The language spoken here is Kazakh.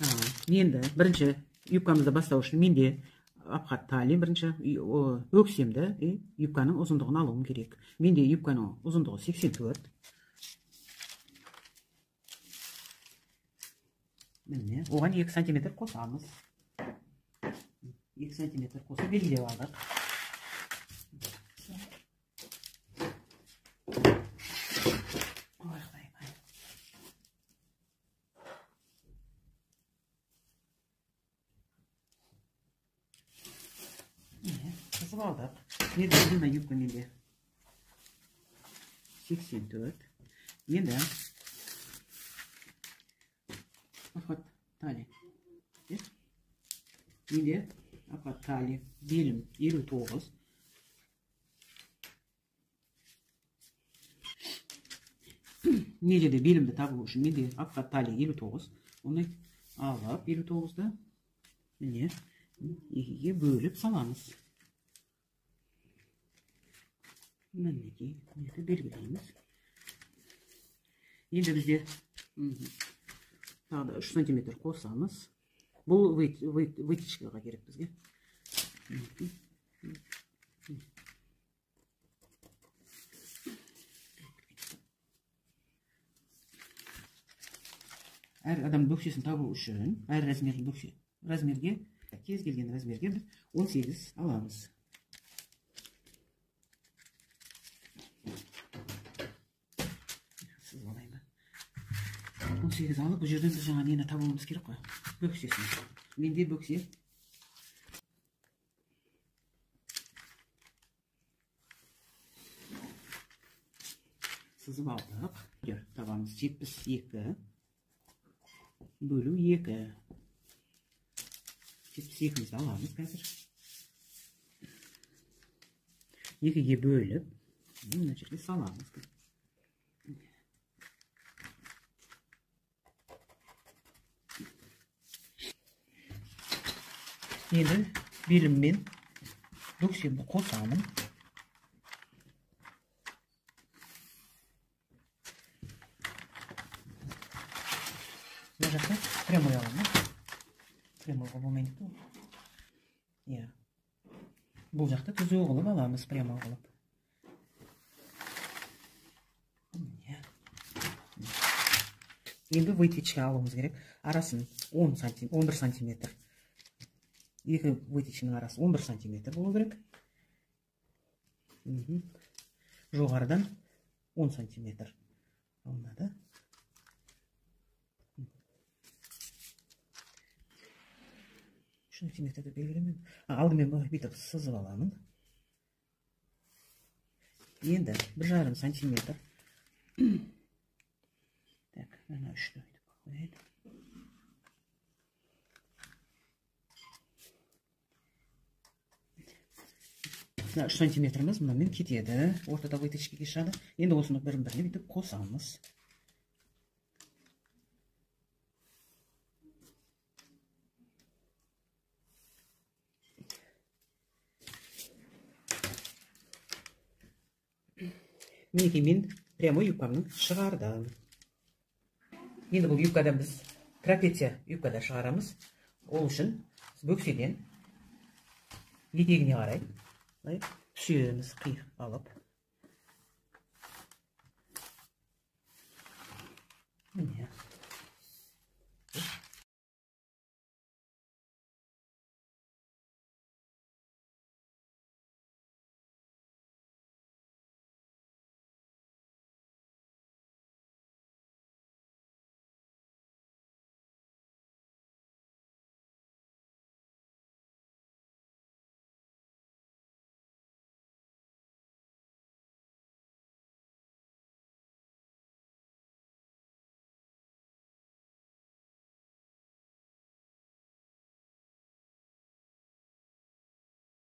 Endi birinchi yubkamizda bastlash uchun menda apqat tali birinchi o'ksimda yubkaning uzunligini olishim kerak. Menda yubkaning uzunligi 84. Mana oған 2 см qo'shamiz. 2 см qo'shib belgilab oldik. Kısıp aldık. Nerede bundan yupka neydi? 84. Енді апат тали. Енді апат тали белім 59. Necede belimde табу үшін менде апат тали 59. Оны алып 59'da міне екіге бөліп саламыз. Мінекей, белгілейміз. Енді бізде тағы да 3 см қосамыз. Бұл вытечкаға керек бізге. Әр адам бөксесін табу үшін, әр размерге, кез келген размерге 18 аламыз. 18 алып, бұл жерден біз жаңа нені табуымыз керек қой. Бөксесін. Менде бөксе. Сызып алдық. Табамыз 72 бөлу 2. 72'мізді аламыз қазір. 2'ге бөліп, мына жерге саламыз. Енді беліммен бөксемді қосамын. Бұл жақта прямой аламын. Прямойға болмайды. Бұл жақта түзу қылып аламыз, прямой қылып. Енді вытечка алуымыз керек. Арасын 11 сантиметр. Екі вытечканың арасы 11 сантиметр болу керек. Жоғарыдан 10 сантиметр алынады. Сантиметрді белгілемеймін. Алдымен бүйтіп сызып аламын. Енді 1,5 сантиметр. Так, ана үшті өйтіп қойды. 3 сантиметріміз мұнамен кетеді. Ортада вытечкеге шығады. Енді осыны бірін-біріне бүйтіп қосамыз. Мінекей мен прямой юбкамның шығардым. Енді бұл юбкадан біз трапеция юбкада шығарамыз. Ол үшін бөкседен етегіне қарай түсеміз қиып алып. Міне.